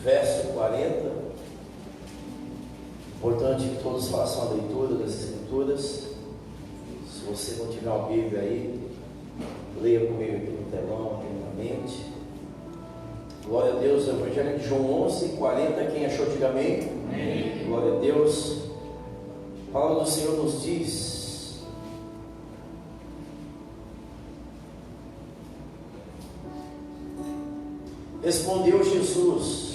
verso 40. Importante que todos façam a leitura das Escrituras. Se você não tiver uma Bíblia aí, leia comigo aqui no telão, aqui na mente. Glória a Deus. Evangelho de João 11:40. Quem achou, diga amém. Amém. Glória a Deus. A palavra do Senhor nos diz: respondeu Jesus: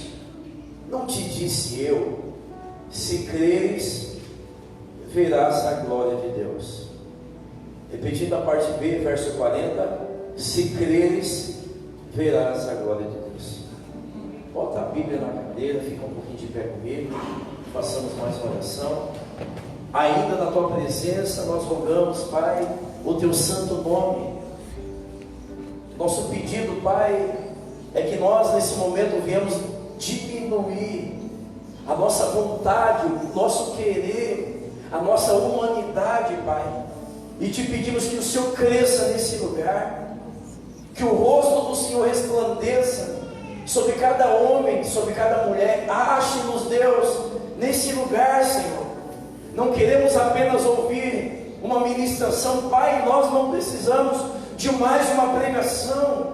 não te disse eu, se creres, verás a glória de Deus. Repetindo a parte B, verso 40: se creres, verás a glória de Deus. Bota a Bíblia na cadeira, fica um pouquinho de pé comigo, façamos mais uma oração. Ainda na tua presença nós rogamos, Pai, o teu santo nome. Nosso pedido, Pai, é que nós nesse momento viemos diminuir a nossa vontade, o nosso querer, a nossa humanidade, Pai, e te pedimos que o Senhor cresça nesse lugar, que o rosto do Senhor resplandeça sobre cada homem, sobre cada mulher. Ache-nos, Deus, nesse lugar, Senhor. Não queremos apenas ouvir uma ministração, Pai. Nós não precisamos de mais uma pregação.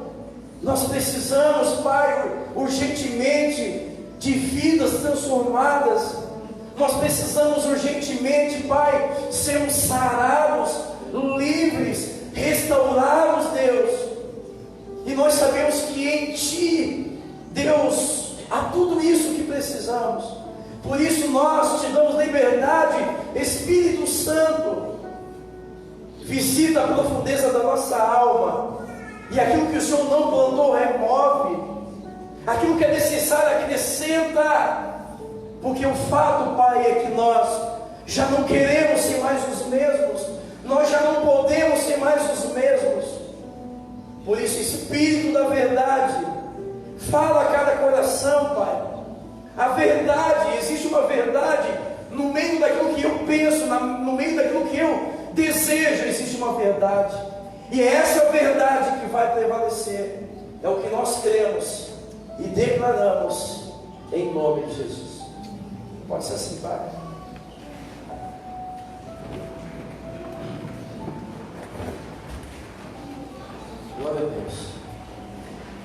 Nós precisamos, Pai, urgentemente de vidas transformadas. Nós precisamos urgentemente, Pai, sermos sarados, livres, restaurados, Deus. E nós sabemos que em Ti, Deus, há tudo isso que precisamos. Por isso nós te damos liberdade. Espírito Santo, visita a profundeza da nossa alma, e aquilo que o Senhor não plantou, remove. Aquilo que é necessário, acrescenta. Porque o fato, Pai, é que nós já não queremos ser mais os mesmos. Nós já não podemos ser mais os mesmos. Por isso, Espírito da verdade, fala a cada coração, Pai. A verdade, existe uma verdade no meio daquilo que eu penso, no meio daquilo que eu desejo, existe uma verdade. E é essa verdade que vai prevalecer. É o que nós cremos e declaramos em nome de Jesus. Pode se assentar. Glória a Deus.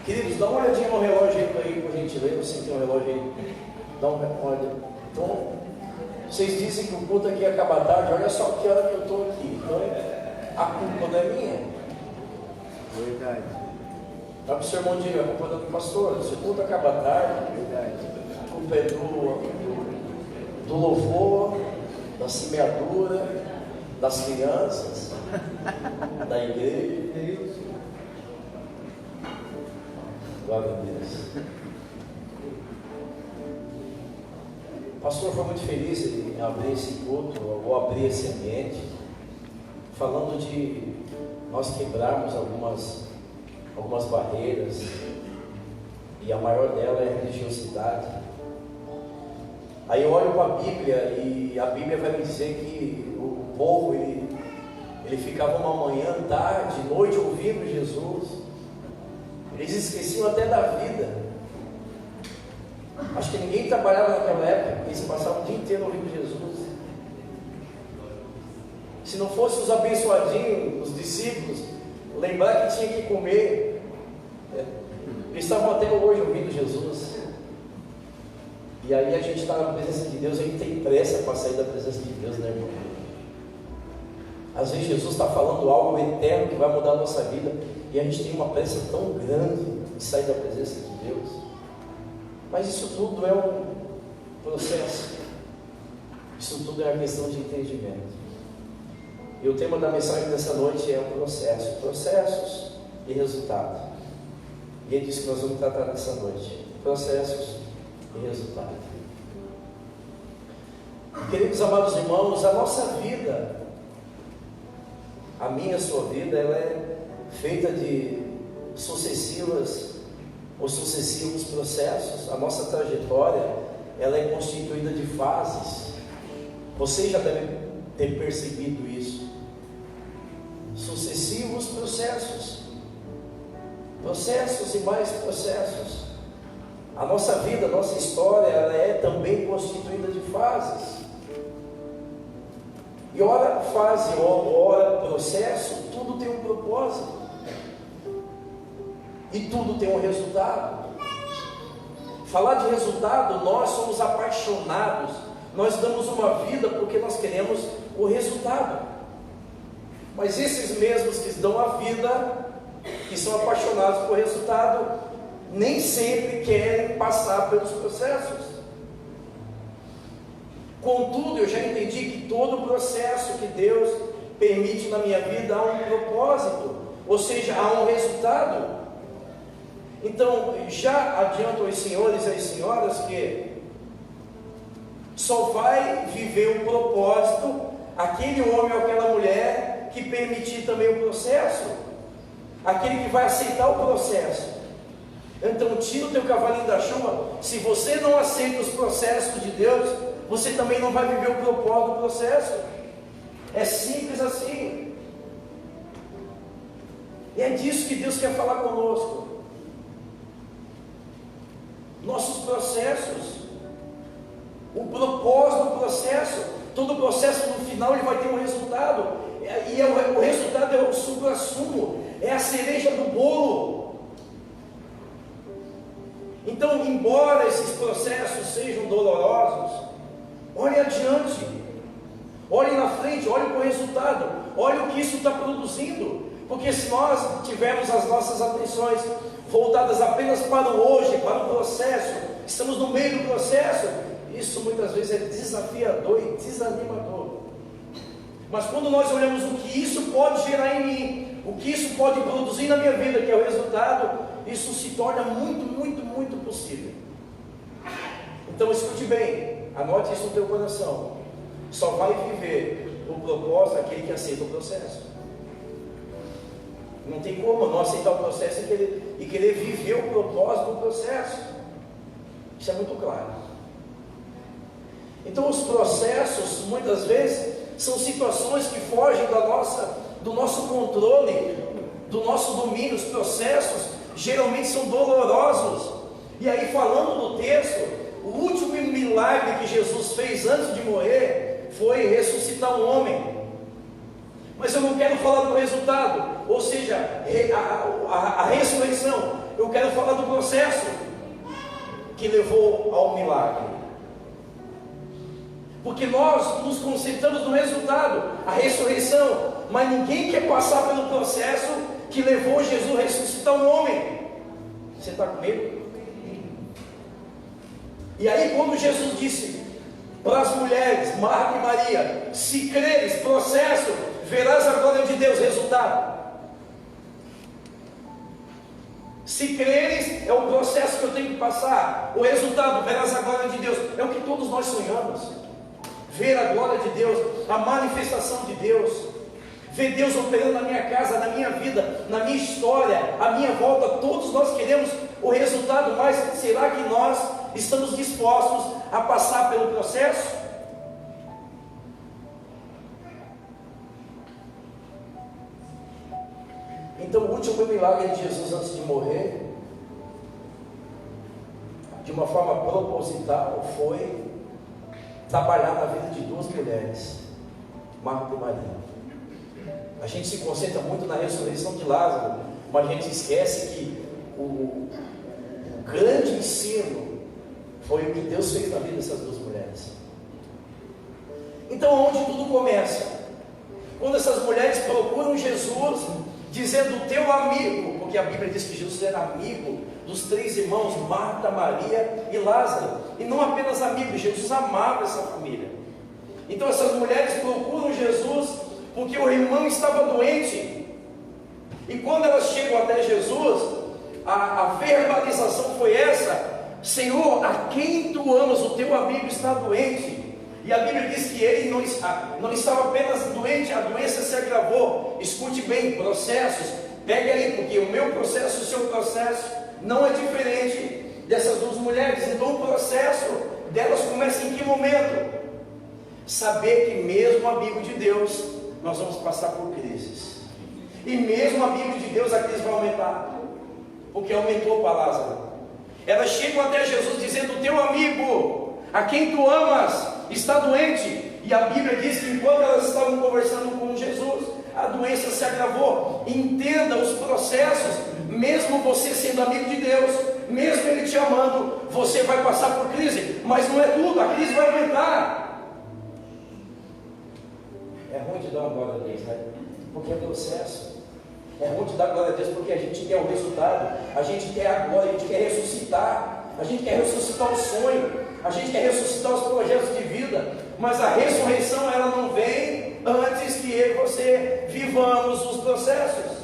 Queridos, dá uma olhadinha no relógio aí, por gentileza. Você tem um relógio aí? Dá uma olhada. Então, vocês dizem que o culto aqui acaba tarde. Olha só que hora que eu estou aqui. Então, a culpa não é minha. Verdade. Dá para o seu irmão dizer: a culpa é do pastor. Se o culto acaba tarde, Verdade. a culpa é do louvor, da semeadura, das crianças, da igreja. Glória a Deus. O pastor foi muito feliz em abrir esse culto, ou abrir esse ambiente, falando de nós quebrarmos algumas barreiras, e a maior dela é a religiosidade. Aí eu olho para a Bíblia, e a Bíblia vai me dizer que o povo, ele ficava uma manhã, tarde, noite ouvindo Jesus. Eles esqueciam até da vida. Acho que ninguém trabalhava naquela época, eles passavam o dia inteiro ouvindo Jesus. Se não fossem os abençoadinhos, os discípulos, lembrar que tinha que comer, eles estavam até hoje ouvindo Jesus. E aí a gente está na presença de Deus, a gente tem pressa para sair da presença de Deus, né, irmão? Às vezes Jesus está falando algo eterno que vai mudar a nossa vida, e a gente tem uma pressa tão grande de sair da presença de Deus. Mas isso tudo é um processo. Isso tudo é uma questão de entendimento. E o tema da mensagem dessa noite é um processo. Processos e resultado. E é disso que nós vamos tratar nessa noite. Processos e resultado. Queridos amados irmãos, a nossa vida, a minha, a sua vida, ela é feita de sucessivos processos. A nossa trajetória, ela é constituída de fases. Vocês já devem ter percebido isso. Sucessivos processos e mais processos. A nossa vida, a nossa história, ela é também constituída de fases. E ora fase, ora processo, tudo tem um propósito. E tudo tem um resultado. Falar de resultado, nós somos apaixonados. Nós damos uma vida porque nós queremos o resultado. Mas esses mesmos que dão a vida, que são apaixonados por resultado, nem sempre querem passar pelos processos. Contudo, eu já entendi que todo processo que Deus permite na minha vida há um propósito, ou seja, há um resultado. Então, já adianto aos senhores e às senhoras que só vai viver o propósito aquele homem ou aquela mulher que permitir também o processo, aquele que vai aceitar o processo. Então, tira o teu cavalinho da chuva. Se você não aceita os processos de Deus, você também não vai viver o propósito do processo. É simples assim. E é disso que Deus quer falar conosco. Nossos processos, o propósito do processo, todo processo no final ele vai ter um resultado, e o resultado é o supra-sumo, é a cereja do bolo. Então, embora esses processos sejam dolorosos, olhe adiante, olhe na frente, olhe para o resultado, olhe o que isso está produzindo. Porque se nós tivermos as nossas atenções voltadas apenas para o hoje, para o processo, estamos no meio do processo, isso muitas vezes é desafiador e desanimador. Mas quando nós olhamos o que isso pode gerar em mim, o que isso pode produzir na minha vida, que é o resultado, isso se torna muito possível. Então escute bem, anote isso no teu coração. Só vai viver o propósito aquele que aceita o processo. Não tem como não aceitar o processo e querer viver o propósito do processo. Isso é muito claro. Então os processos, muitas vezes, são situações que fogem do nosso controle, do nosso domínio. Os processos geralmente são dolorosos. E aí, falando do texto, o último milagre que Jesus fez antes de morrer foi ressuscitar um homem. Mas eu não quero falar do resultado, ou seja, a ressurreição. Eu quero falar do processo que levou ao milagre. Porque nós nos concentramos no resultado, a ressurreição, mas ninguém quer passar pelo processo que levou Jesus a ressuscitar um homem. Você está comigo? E aí, quando Jesus disse para as mulheres, Marta e Maria, se creres, processo, verás a glória de Deus. Resultado: se creres, é o processo que eu tenho que passar. O resultado: verás a glória de Deus. É o que todos nós sonhamos, ver a glória de Deus, a manifestação de Deus, ver Deus operando na minha casa, na minha vida, na minha história, à minha volta. Todos nós queremos o resultado, mas será que nós estamos dispostos a passar pelo processo? Então, o último milagre de Jesus antes de morrer, de uma forma proposital, foi trabalhar na vida de duas mulheres, Marta e Maria. A gente se concentra muito na ressurreição de Lázaro, mas a gente esquece que o grande ensino foi o que Deus fez na vida dessas duas mulheres. Então, onde tudo começa? Quando essas mulheres procuram Jesus, dizendo: teu amigo, porque a Bíblia diz que Jesus era amigo dos três irmãos, Marta, Maria e Lázaro, e não apenas amigo, Jesus amava essa família. Então essas mulheres procuram Jesus porque o irmão estava doente, e quando elas chegam até Jesus, a verbalização foi essa: Senhor, a quem tu amas? O teu amigo está doente. E a Bíblia diz que ele não estava apenas doente, a doença se agravou. Escute bem, processos, pegue aí, porque o meu processo e o seu processo não é diferente dessas duas mulheres. Então o processo delas começa em que momento? Saber que mesmo amigo de Deus, nós vamos passar por crises. E mesmo amigo de Deus, a crise vai aumentar, porque aumentou para Lázaro. Elas chegam até Jesus dizendo: teu amigo, a quem tu amas, está doente. E a Bíblia diz que enquanto elas estavam conversando com Jesus, a doença se agravou. Entenda os processos. Mesmo você sendo amigo de Deus, mesmo Ele te amando, você vai passar por crise. Mas não é tudo, a crise vai aumentar. É ruim de dar uma glória a Deus, né? Porque é processo. É ruim de dar glória a Deus porque a gente quer o resultado, a gente quer a glória, a gente quer ressuscitar, a gente quer ressuscitar o sonho, a gente quer ressuscitar os projetos de vida. Mas a ressurreição, ela não vem antes que eu e você vivamos os processos.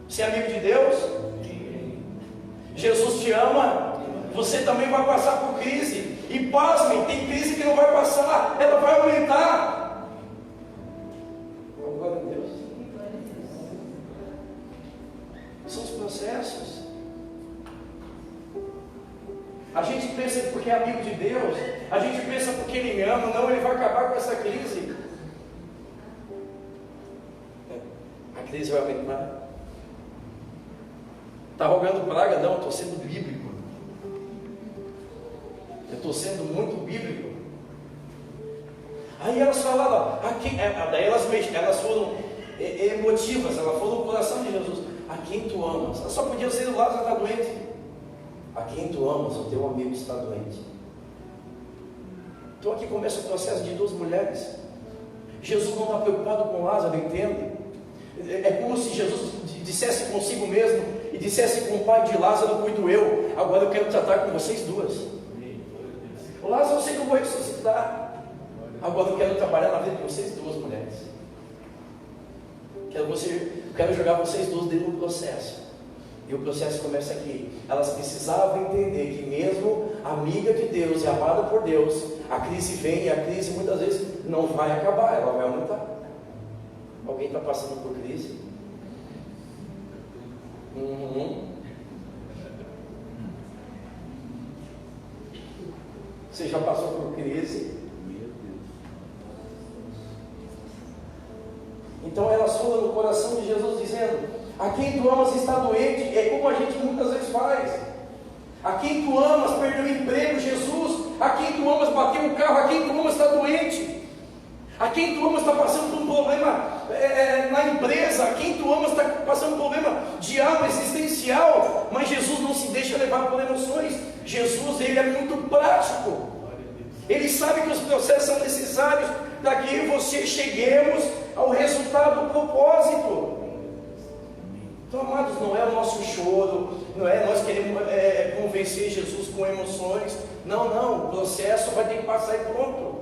Você é amigo de Deus? Jesus te ama. Você também vai passar por crise. E pasmem, tem crise que não vai passar, ela vai aumentar. Glória a Deus. São os processos. A gente pensa que porque é amigo de Deus, a gente pensa porque Ele me ama, não, Ele vai acabar com essa crise. A crise vai aumentar. Está rogando praga? Não, eu estou sendo bíblico. Eu estou sendo muito bíblico. Aí elas falaram, daí elas foram emotivas, elas foram no coração de Jesus. A quem tu amas? Ela só podia ser o Lázaro está doente. A quem tu amas, o teu amigo está doente. Então aqui começa o processo de duas mulheres. Jesus não está preocupado com Lázaro, entende? É como se Jesus dissesse consigo mesmo e dissesse com o pai de Lázaro: cuido eu, agora eu quero tratar com vocês duas. O Lázaro eu sei que eu vou ressuscitar, agora eu quero trabalhar na vida de vocês duas mulheres. Quero jogar vocês duas dentro do processo. E o processo começa aqui. Elas precisavam entender que mesmo amiga de Deus e amada por Deus, a crise vem e a crise muitas vezes não vai acabar, ela vai aumentar. Alguém está passando por crise? Você já passou por crise? Então elas foram no coração de Jesus dizendo: a quem tu amas está doente. É como a gente muitas vezes faz. A quem tu amas perdeu o emprego, Jesus. A quem tu amas bateu o carro. A quem tu amas está doente. A quem tu amas está passando por um problema na empresa. A quem tu amas está passando por um problema diabo existencial. Mas Jesus não se deixa levar por emoções. Jesus, Ele é muito prático. Ele sabe que os processos são necessários para que eu e você cheguemos ao resultado do propósito. Então, amados, não é o nosso choro, não é nós queremos convencer Jesus com emoções. Não, o processo vai ter que passar e pronto.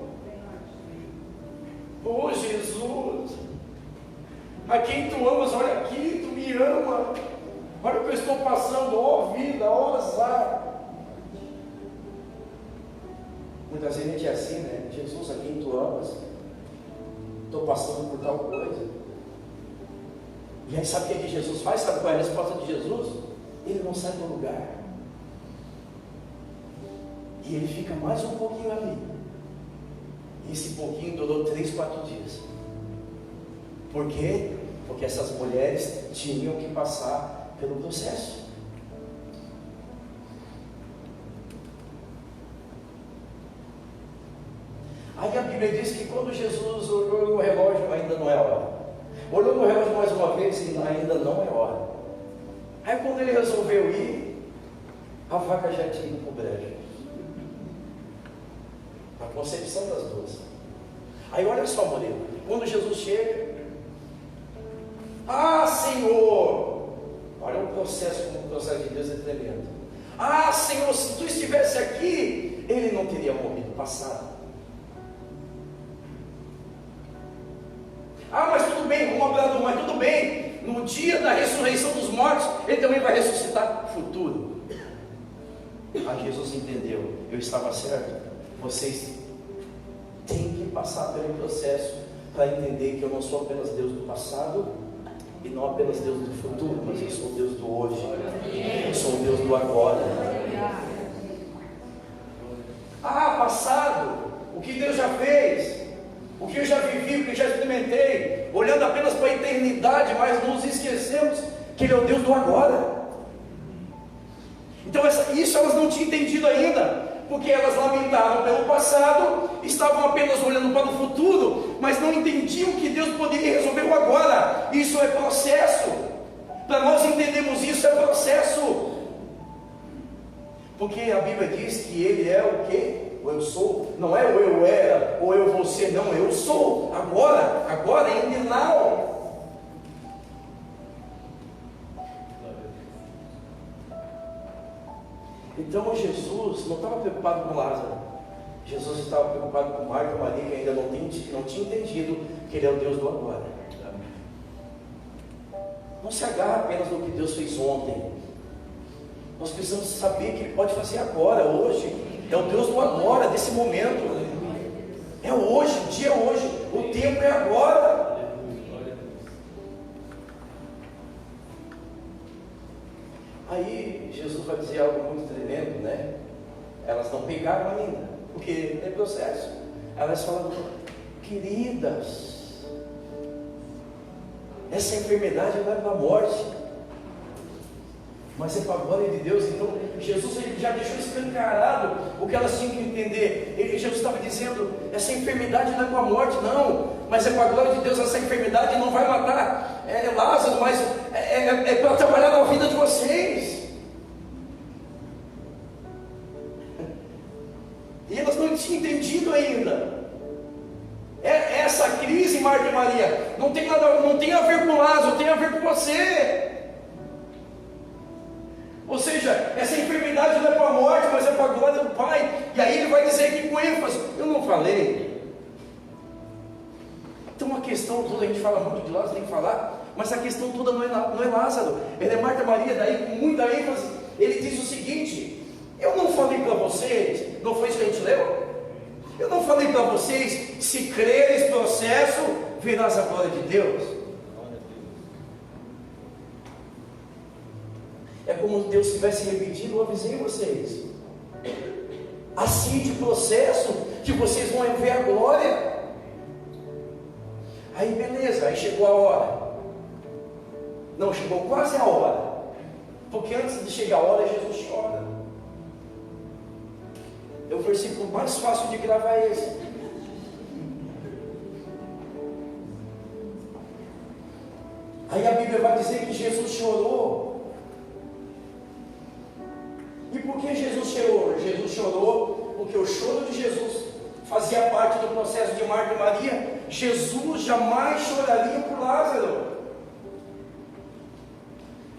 Oh Jesus, a quem tu amas, olha aqui, tu me ama, olha o que eu estou passando, ó vida, ó azar. Muitas vezes a gente é assim, né? Jesus, a quem tu amas, estou passando por tal coisa. E aí sabe o que Jesus faz? Sabe qual é a resposta de Jesus? Ele não sai do lugar. E ele fica mais um pouquinho ali. E esse pouquinho durou 3, 4 dias. Por quê? Porque essas mulheres tinham que passar pelo processo. Aí a Bíblia diz que quando Jesus olhou no relógio, ainda não é hora. Olhou no relógio mais uma vez e ainda não é hora. Aí quando ele resolveu ir, a vaca já tinha ido para o brejo. A concepção das duas. Aí olha só, Murilo, quando Jesus chega, Senhor, olha o processo, como o processo de Deus é tremendo. Senhor, se tu estivesse aqui, ele não teria morrido passado. Mas tudo bem, mas tudo bem, no dia da ressurreição dos mortos, ele também vai ressuscitar no futuro. Jesus entendeu, eu estava certo, vocês têm que passar pelo processo para entender que eu não sou apenas Deus do passado e não apenas Deus do futuro, mas eu sou Deus do hoje, eu sou o Deus do agora. Passado, o que Deus já fez, o que eu já vivi, o que eu já experimentei, olhando apenas para a eternidade, mas nos esquecemos que Ele é o Deus do agora. Então isso elas não tinham entendido ainda, porque elas lamentavam pelo passado, estavam apenas olhando para o futuro, mas não entendiam que Deus poderia resolver o agora. Isso é processo. Para nós entendermos isso, é processo. Porque a Bíblia diz que Ele é o quê? O eu sou. Não é o eu era, ou eu vou ser, não, eu sou. Agora, in the now. Então Jesus não estava preocupado com Lázaro. Jesus estava preocupado com Marta e Maria, que ainda não tinha entendido que Ele é o Deus do agora. Não se agarra apenas no que Deus fez ontem. Nós precisamos saber que Ele pode fazer agora, hoje. É o Deus do agora, desse momento. É hoje, o dia é hoje, o tempo é agora. Aí Jesus vai dizer algo muito tremendo, né? Elas não pegaram ainda, porque é processo. Elas falam: queridas, essa enfermidade não é para a morte, mas é para a glória de Deus. Então Jesus ele já deixou escancarado o que elas tinham que entender. Jesus estava dizendo: essa enfermidade não é para a morte, não, mas é para a glória de Deus. Essa enfermidade não vai matar Lázaro, mas é para trabalhar na vida de vocês. E elas não tinham entendido ainda. Essa crise, Marta e Maria, não tem a ver com Lázaro, tem a ver com você. Ou seja, essa enfermidade não é para a morte, mas é para a glória do Pai. E aí ele vai dizer aqui com ênfase: eu não falei. Então a questão toda, a gente fala muito de Lázaro, tem que falar, mas a questão toda não é Lázaro, ele é Marta e Maria. Daí com muita ênfase ele diz o seguinte: eu não falei para vocês, não foi isso que a gente leu? Eu não falei para vocês, se creres processo, verás a glória de Deus. É como Deus estivesse repetindo: eu avisei vocês. Assim de processo, que vocês vão ver a glória. Aí beleza, aí chegou a hora. Não, chegou quase a hora. Porque antes de chegar a hora, Jesus chora. É o versículo mais fácil de gravar esse. Aí a Bíblia vai dizer que Jesus chorou. E por que Jesus chorou? Jesus chorou porque o choro de Jesus fazia parte do processo de Marta e Maria. Jesus jamais choraria por Lázaro.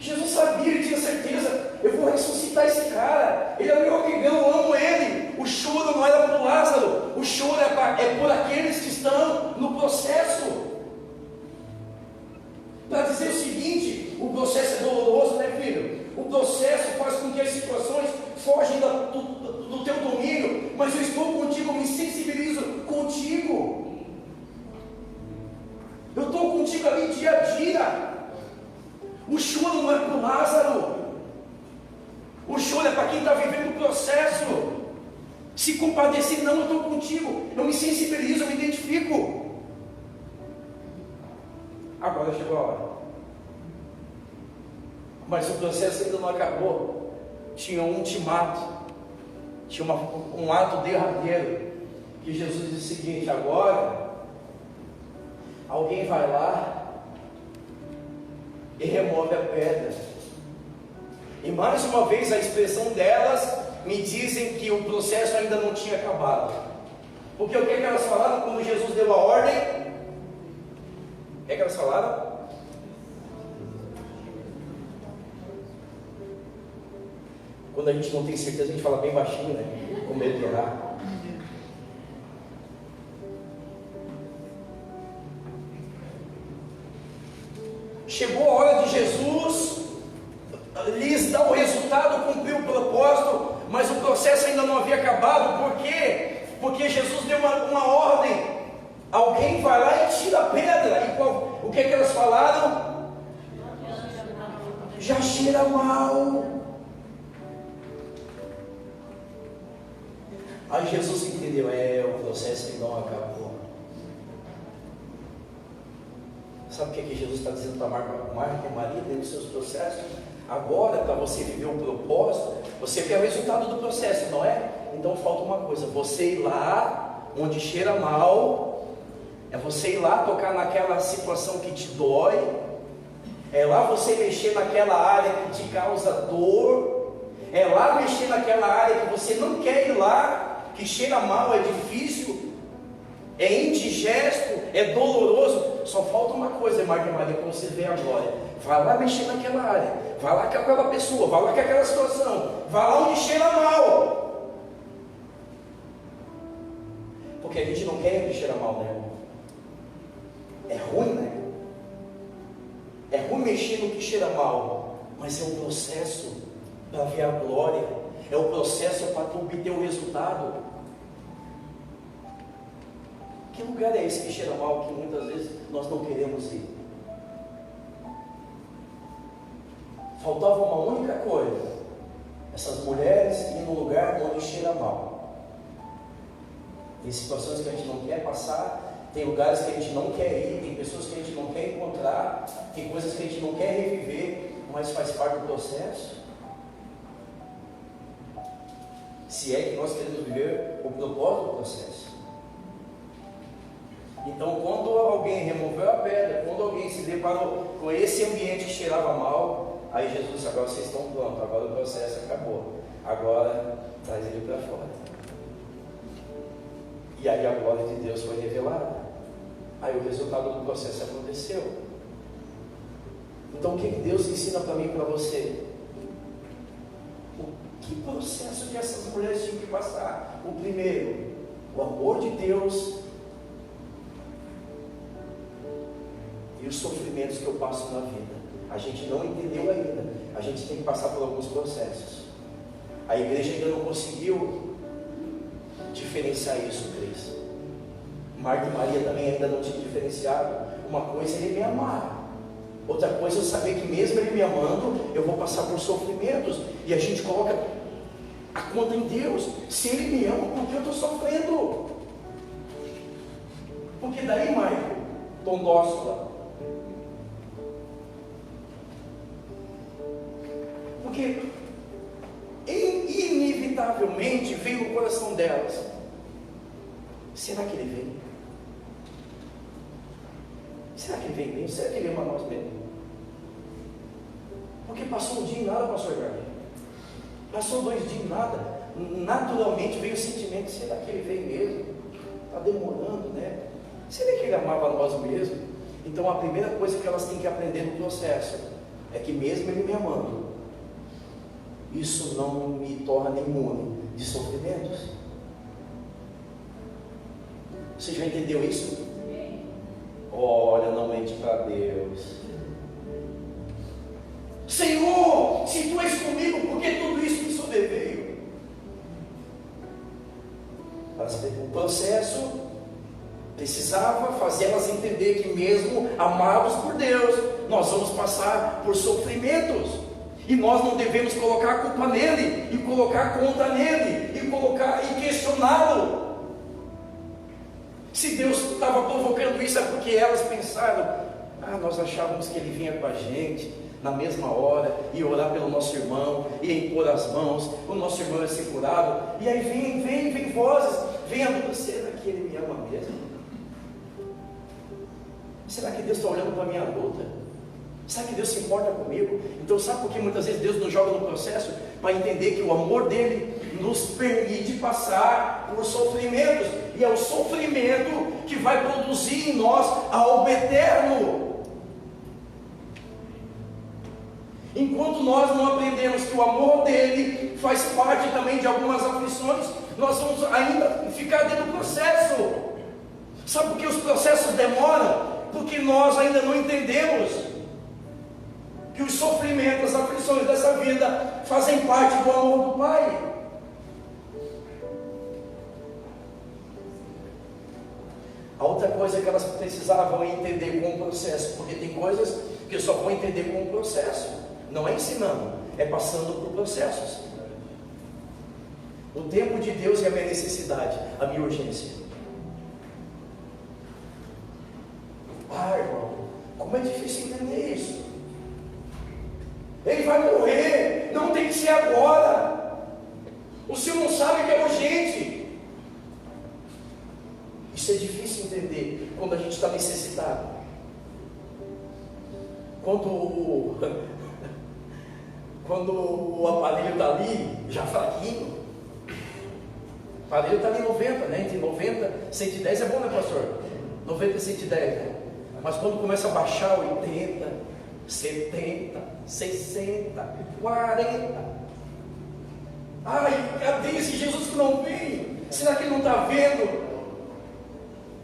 Jesus sabia, ele tinha certeza: eu vou ressuscitar esse cara, ele é meu amigo, eu amo ele. O choro não era por Lázaro, o choro é por aqueles que estão no processo. Para dizer o seguinte: o processo é doloroso, né, filho? O processo faz com que as situações fogem do teu domínio, mas eu estou contigo, eu me sensibilizo contigo. Eu estou contigo ali dia a dia. O choro não é para o Lázaro, o choro é para quem está vivendo o processo. Se compadecer, não, eu estou contigo, eu me sensibilizo, eu me identifico. Agora chegou a hora, mas o processo ainda não acabou. Tinha um ultimato, tinha um ato derradeiro, que Jesus disse o seguinte: agora alguém vai lá e remove a pedra. E mais uma vez a expressão delas me dizem que o processo ainda não tinha acabado. Porque o que é que elas falaram quando Jesus deu a ordem? O que é que elas falaram? Quando a gente não tem certeza, a gente fala bem baixinho, né? Com medo de errar. Chegou a hora de Jesus lhes dar o resultado, cumprir o propósito, mas o processo ainda não havia acabado. Por quê? Porque Jesus deu uma ordem: alguém vai lá e tira a pedra. E o que é que elas falaram? Já cheira mal. Aí Jesus entendeu: o processo ainda não acabou. Sabe o que Jesus está dizendo para Marta e Maria dentro dos seus processos? Agora, para você viver um propósito, Você quer o resultado do processo, não é? Então falta uma coisa: você ir lá onde cheira mal, é você ir lá tocar naquela situação que te dói, é lá você mexer naquela área que te causa dor, é lá mexer naquela área que você não quer ir lá, que cheira mal, é difícil, é indigesto, é doloroso. Só falta uma coisa, Marta e Maria, quando você vê a glória: vai lá mexer naquela área, vai lá com aquela pessoa, vai lá com aquela situação, vai lá onde cheira mal. Porque a gente não quer onde cheira mal, né, irmão? É ruim, né? É ruim mexer no que cheira mal, mas é um processo para ver a glória, é o processo para tu obter o resultado. Que lugar é esse que cheira mal, que muitas vezes nós não queremos ir? Faltava uma única coisa: essas mulheres irem num lugar onde cheira mal. Tem situações que a gente não quer passar, tem lugares que a gente não quer ir, tem pessoas que a gente não quer encontrar, tem coisas que a gente não quer reviver, mas faz parte do processo. Se é que nós queremos viver o propósito do processo. Então, quando alguém removeu a pedra, quando alguém se deparou com esse ambiente que cheirava mal, aí Jesus disse: agora vocês estão prontos, agora o processo acabou, agora traz ele para fora. E aí a glória de Deus foi revelada. Aí o resultado do processo aconteceu. Então o que Deus ensina para mim e para você? Que processo que essas mulheres tinham que passar? O primeiro, o amor de Deus e os sofrimentos que eu passo na vida. A gente não entendeu ainda. A gente tem que passar por alguns processos. A igreja ainda não conseguiu diferenciar isso, Cris. Marta e Maria também ainda não tinham diferenciado. Uma coisa é ele me amar, outra coisa é eu saber que mesmo ele me amando, eu vou passar por sofrimentos. E a gente coloca a conta em Deus. Se ele me ama, por que eu estou sofrendo? Porque daí, Maicon, Tondóssola, porque inevitavelmente veio no coração delas: será que ele vem? Será que ele vem mesmo? Será que ele ama nós mesmo? Porque passou um dia e nada, pastor Gabriel. Passou 2 dias e nada. Naturalmente veio o sentimento: será que ele vem mesmo? Está demorando, né? Será que ele amava nós mesmo? Então a primeira coisa que elas têm que aprender no processo é que mesmo ele me amando, isso não me torna imune de sofrimentos. Você já entendeu isso? Olha, não mente para Deus. Senhor, se tu és comigo, por que tudo isso me sobreveio? O processo precisava fazer elas entender que mesmo amados por Deus, nós vamos passar por sofrimentos. E nós não devemos colocar a culpa nele, e colocar a conta nele, e questioná-lo. Se Deus estava provocando isso, é porque elas pensaram: nós achávamos que ele vinha com a gente na mesma hora, e orar pelo nosso irmão, e impor as mãos, o nosso irmão ia ser curado. E aí vem vozes, vem a dúvida: será que ele me ama mesmo? Será que Deus está olhando para a minha luta? Será que Deus se importa comigo? Então sabe por que muitas vezes Deus nos joga no processo? Para entender que o amor dele nos permite passar por sofrimentos, e é o sofrimento que vai produzir em nós algo eterno. Enquanto nós não aprendemos que o amor dele faz parte também de algumas aflições, nós vamos ainda ficar dentro do processo. Sabe por que os processos demoram? Porque nós ainda não entendemos que os sofrimentos, as aflições dessa vida fazem parte do amor do Pai. A outra coisa que elas precisavam entender com o processo, porque tem coisas que eu só vou entender com o processo, não é ensinando, é passando por processos. O tempo de Deus é a minha necessidade, a minha urgência. Irmão, como é difícil entender isso. Ele vai morrer, não tem que ser agora. urgente. Isso é difícil entender quando a gente está necessitado. Quando o aparelho está ali, já fraquinho. O aparelho está ali 90, né? Entre 90 e 110 é bom, né, pastor? 90 e 110, né? Mas quando começa a baixar 80, 70, 60, 40. Ai, cadê esse Jesus que não vem? Será que ele não está vendo?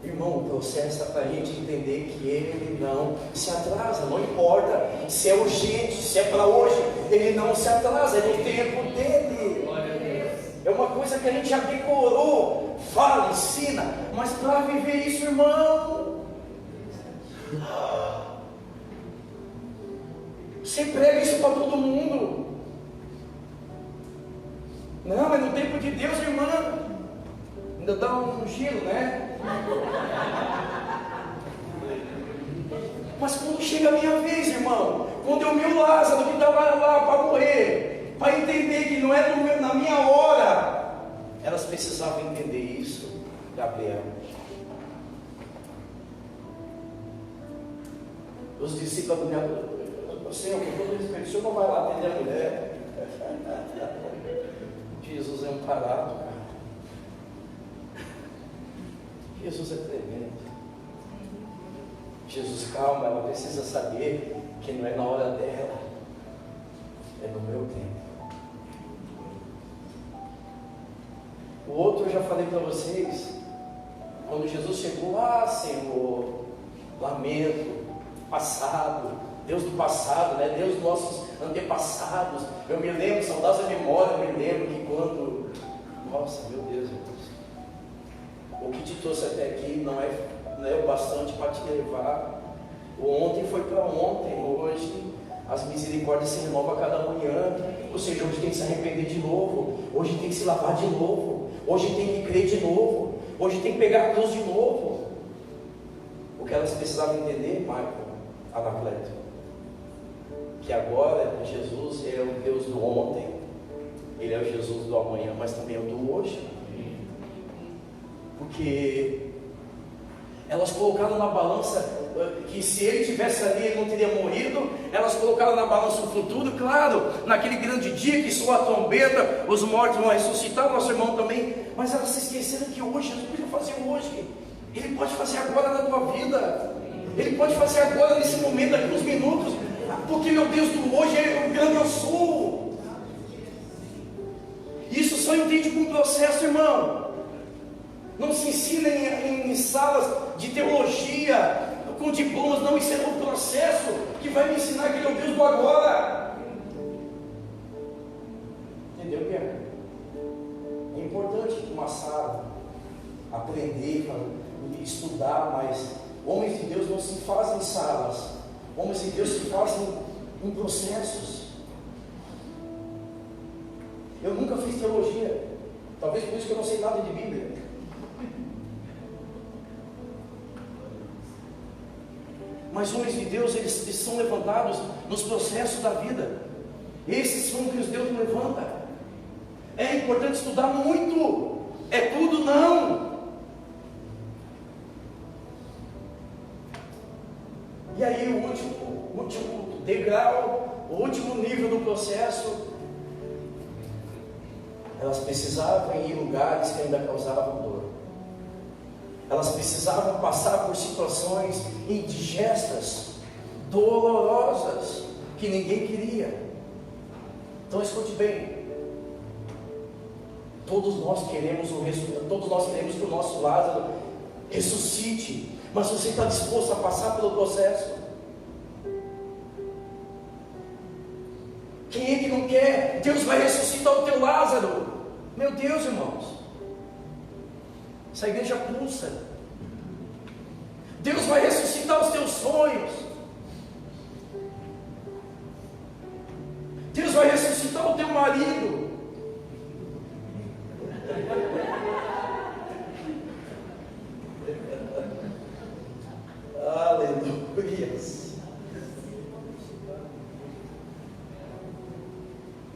Irmão, o processo é para a gente entender que ele não se atrasa. Não importa se é urgente, se é para hoje, ele não se atrasa, é no tempo dele. É uma coisa que a gente já decorou, fala, ensina, mas para viver isso, irmão, você prega isso para todo mundo. Não, é no tempo de Deus, irmã. Ainda dá um giro, né? Mas quando chega a minha vez, irmão, quando eu vi o Lázaro que estava lá para morrer, para entender que não é na minha hora, elas precisavam entender isso, Gabriel. Os discípulos me Senhor, com todo respeito, o senhor não vai lá atender a mulher? Jesus é um parado, cara. Jesus é tremendo. Jesus, calma, ela precisa saber que não é na hora dela, é no meu tempo. O outro eu já falei para vocês, quando Jesus chegou, Senhor, lamento, passado, Deus do passado, né? Deus dos nossos antepassados. Eu me lembro, saudosa memória, eu me lembro que quando, nossa, meu Deus, o que te trouxe até aqui não é o bastante para te levar. O ontem foi para ontem, hoje as misericórdias se renovam a cada manhã. Ou seja, hoje tem que se arrepender de novo, hoje tem que se lavar de novo, hoje tem que crer de novo, hoje tem que pegar a cruz de novo. O que elas precisavam entender, Michael, Anacleto, que agora Jesus é o Deus do ontem, Ele é o Jesus do amanhã, mas também é o do hoje. Porque elas colocaram na balança que se ele tivesse ali, ele não teria morrido. Elas colocaram na balança o futuro, claro, naquele grande dia que soa a trombeta, os mortos vão ressuscitar, nosso irmão também. Mas elas se esqueceram que hoje, Jesus podia fazer hoje, Ele pode fazer agora na tua vida, Ele pode fazer agora nesse momento, daqui uns minutos, porque meu Deus do hoje é o grande eu sou. Isso só entende com o processo, irmão. Não se ensina em salas de teologia, com diplomas, não, isso é o processo que vai me ensinar que ele é o Deus do agora. Entendeu, Pierre? É importante uma sala, aprender, estudar, mas homens de Deus não se fazem em salas, homens de Deus se fazem em processos. Eu nunca fiz teologia, talvez por isso que eu não sei nada de Bíblia. Mas homens de Deus, eles são levantados nos processos da vida. Esses são que Deus levanta. É importante estudar muito. É tudo não. E aí o último degrau, o último nível do processo, elas precisavam ir em lugares que ainda causavam dor. Elas precisavam passar por situações indigestas, dolorosas, que ninguém queria. Então escute bem. Todos nós queremos que o nosso Lázaro ressuscite. Mas você está disposto a passar pelo processo? Quem é que não quer? Deus vai ressuscitar o teu Lázaro. Meu Deus, irmãos, essa igreja pulsa. Deus vai ressuscitar os teus sonhos. Deus vai ressuscitar o teu marido. Aleluia.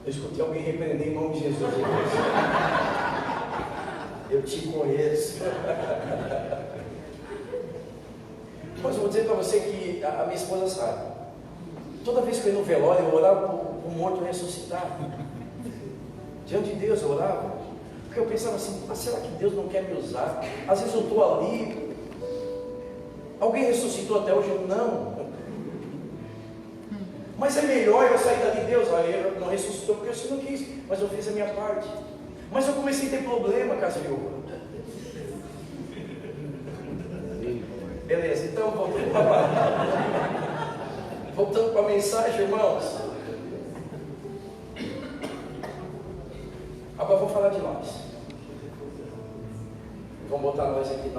Eu escutei alguém repreender em nome de Jesus. te conheço. Mas eu vou dizer para você que a minha esposa sabe. Toda vez que eu ia no velório, eu orava para o morto ressuscitar. Diante de Deus eu orava. Porque eu pensava assim, será que Deus não quer me usar? Às vezes eu estou ali. Alguém ressuscitou até hoje? Não. Mas é melhor eu sair dali de Deus. Ele não ressuscitou porque eu não quis, mas eu fiz a minha parte. Mas eu comecei a ter problema com as viúvas. Beleza, então voltando para a mensagem, irmãos. Agora vou falar de nós. Vamos botar nós aqui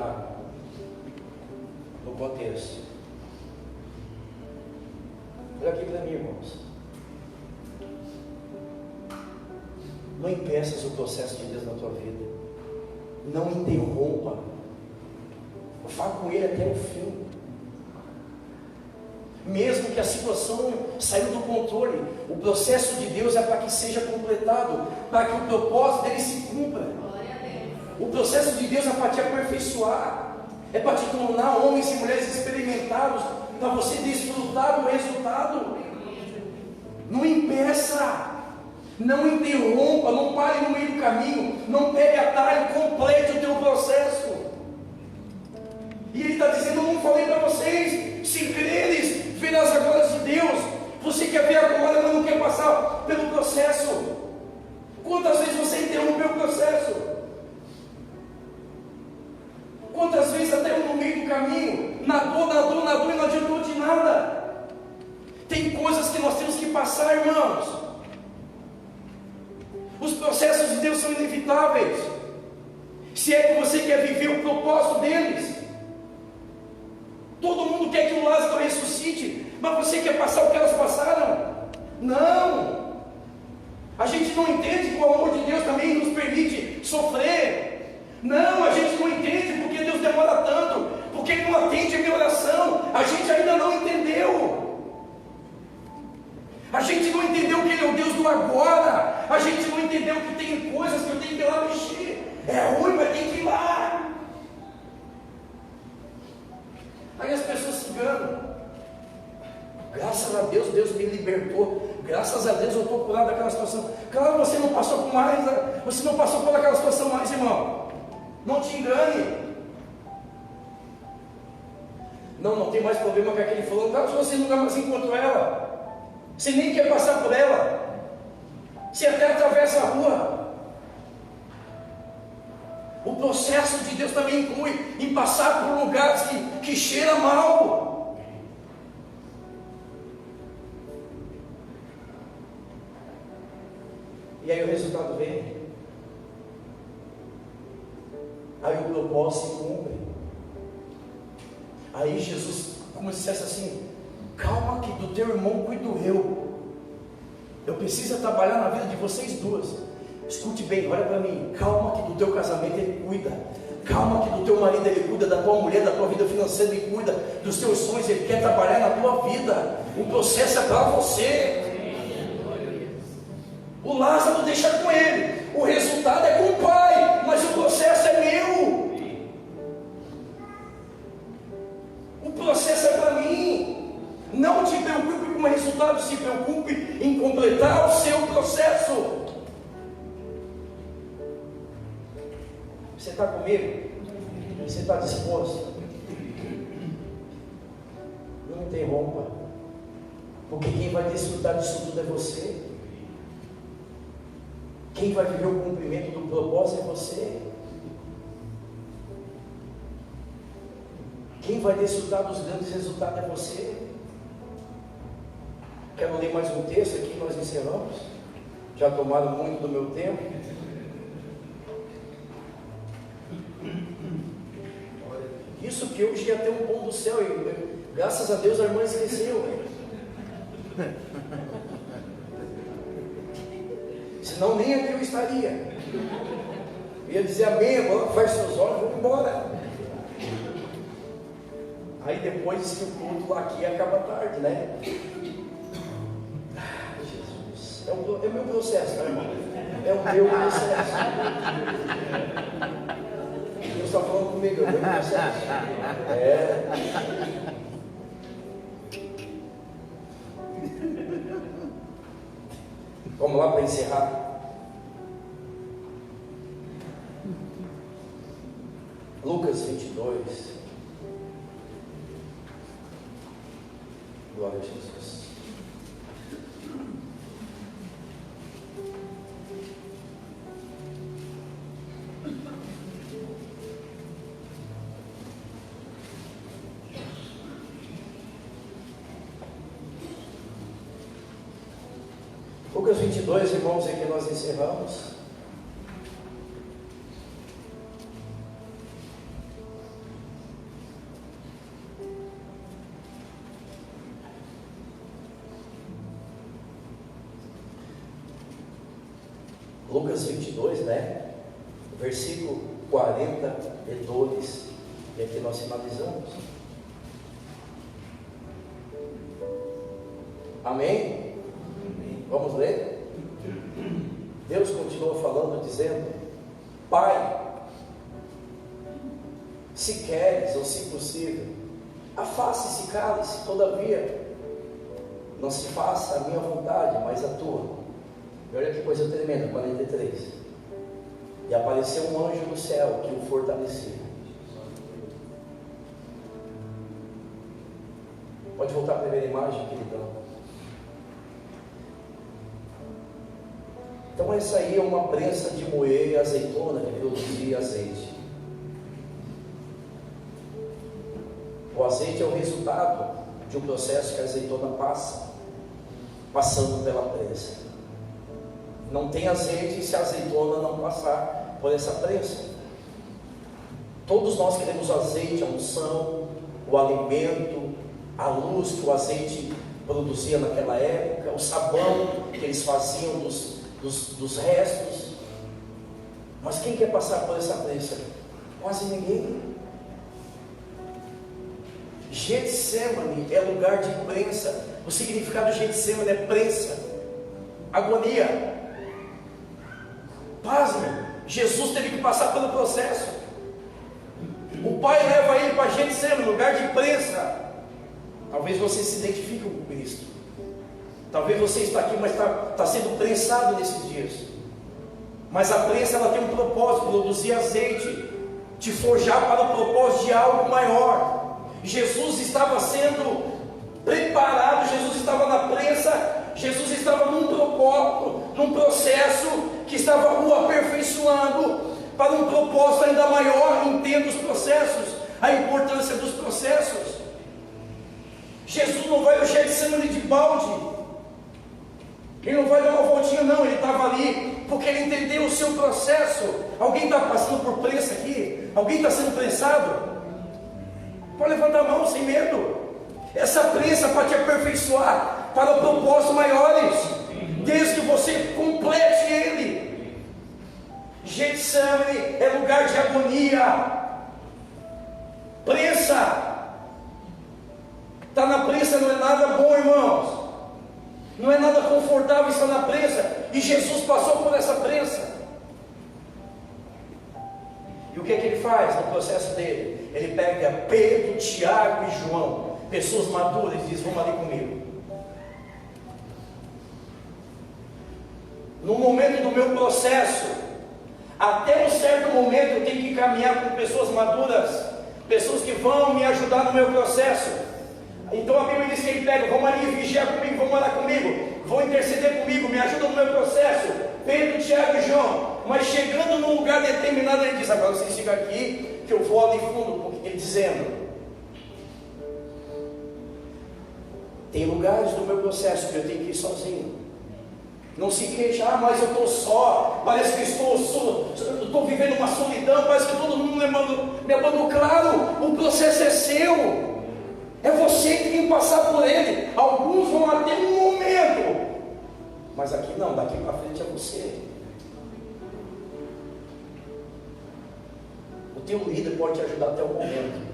no contexto. Olha aqui para mim, irmãos. Não impeças o processo de Deus na tua vida. Não interrompa. Vá com Ele até o fim. Mesmo que a situação saiu do controle, o processo de Deus é para que seja completado, para que o propósito dele se cumpra. O processo de Deus é para te aperfeiçoar, é para te tornar homens e mulheres experimentados, para você desfrutar do resultado. Não impeça, não interrompa, não pare no meio do caminho, não pegue atalho, complete o teu processo. E Ele está dizendo, eu não falei para vocês, se creres, verás a glória de Deus. Você quer ver a glória, mas não quer passar pelo processo. Quantas vezes você interrompeu o processo? Quantas vezes até no meio do caminho, nadou e não adiantou de nada. Tem coisas que nós temos que passar, irmãos. Os processos de Deus são inevitáveis. Se é que você quer viver o propósito deles. Todo mundo quer que o Lázaro ressuscite, mas você quer passar o que elas passaram? Não. A gente não entende que o amor de Deus também nos permite sofrer. Não, a gente não entende porque Deus demora tanto, porque Ele não atende a minha oração. A gente ainda não entendeu. A gente não entendeu que Ele é o Deus do agora. A gente não entendeu que tem coisas que eu tenho que ir lá mexer. É ruim, mas tem que ir lá. Aí as pessoas se enganam. Graças a Deus, Deus me libertou. Graças a Deus eu estou curado daquela situação. Claro, você não passou por mais, você não passou por aquela situação mais, irmão. Não te engane. Não tem mais problema com aquele fulano. Claro, se você nunca mais encontrou ela, você nem quer passar por ela, você até atravessa a rua. O processo de Deus também inclui em passar por lugares que cheira mal. E aí o resultado vem. Aí o propósito se cumpre. Aí Jesus, como se dissesse assim, calma que do teu irmão cuido eu. Eu preciso trabalhar na vida de vocês duas. Escute bem, olha para mim. Calma que do teu casamento Ele cuida. Calma que do teu marido Ele cuida, da tua mulher, da tua vida financeira Ele cuida, dos teus sonhos Ele quer trabalhar na tua vida. O processo é para você. O Lázaro deixa com Ele, o resultado é com o Pai, mas o processo é meu. O processo é para mim. Não te preocupe com o resultado, se preocupe em completar o seu processo. Você está comigo? Você está disposto? Não interrompa, porque quem vai desfrutar disso tudo é você. Quem vai viver o cumprimento do propósito é você. Quem vai desfrutar dos grandes resultados é você. Quero ler mais um texto aqui, nós encerramos. Já tomaram muito do meu tempo. Isso que hoje ia ter um pão do céu, e graças a Deus a irmã esqueceu. Senão nem aqui eu estaria. Eu ia dizer amém, agora feche seus olhos, vamos embora. Aí depois diz que o culto aqui acaba tarde, né? Jesus, é o meu processo, tá, irmão? É o meu processo. está falando comigo. É. Vamos lá para encerrar. Lucas 22. Glória a Jesus. Lucas 22, irmãos, é que nós encerramos. Lucas 22, né? Versículo 42, e aqui nós finalizamos. Amém? Vamos ler? Deus continua falando, dizendo: Pai, se queres ou se possível, afaste esse cálice, todavia não se faça a minha vontade, mas a tua. E olha que coisa tremenda, 43. E apareceu um anjo do céu que o fortalecia. Pode voltar à primeira imagem, queridão. Então essa aí é uma prensa de moer e azeitona que produzia azeite. O azeite é o resultado de um processo que a azeitona passa, passando pela prensa. Não tem azeite se a azeitona não passar por essa prensa. Todos nós queremos o azeite, a unção, o alimento, a luz que o azeite produzia naquela época, o sabão que eles faziam dos restos. Mas quem quer passar por essa prensa? Quase ninguém. Getsemane é lugar de prensa. O significado de Getsemane é prensa, agonia. Pasme, Jesus teve que passar pelo processo. O Pai leva ele para Getsemane, lugar de prensa. Talvez você se identifique com Cristo. Talvez você está aqui, mas está sendo prensado nesses dias. Mas a prensa, ela tem um propósito: produzir azeite, te forjar para o propósito de algo maior. Jesus estava sendo preparado, Jesus estava na prensa, Jesus estava num propósito, num processo que estava o aperfeiçoando para um propósito ainda maior. Entenda os processos, a importância dos processos. Jesus não vai ao Getsemane de balde, ele não vai dar uma voltinha, não. Ele estava ali porque ele entendeu o seu processo. Alguém está passando por prensa aqui? Alguém está sendo prensado? Pode levantar a mão sem medo. Essa prensa para te aperfeiçoar para propósitos maiores, desde que você complete ele. Getsemane é lugar de agonia. Prensa. Estar na prensa não é nada bom, irmãos. Não é nada confortável estar na prensa. E Jesus passou por essa prensa. E o que é que ele faz no processo dele? Ele pega Pedro, Tiago e João, pessoas maduras, e diz: vamos ali comigo. No momento do meu processo, até um certo momento eu tenho que caminhar com pessoas maduras, pessoas que vão me ajudar no meu processo. Então a Bíblia diz que ele pega: vamos ali vigiar comigo, vamos orar comigo, vão interceder comigo, me ajudam no meu processo. Pedro, Tiago e João. Mas chegando num lugar determinado, ele diz: agora vocês ficam aqui, que eu vou ali fundo. Ele dizendo: tem lugares do meu processo que eu tenho que ir sozinho. Não se queixa: mas eu estou só, parece que estou vivendo uma solidão, parece que todo mundo me abandonou. Claro, o processo é seu, é você que tem que passar por ele. Alguns vão até um momento, mas aqui não, daqui para frente é você. O teu líder pode te ajudar até o momento,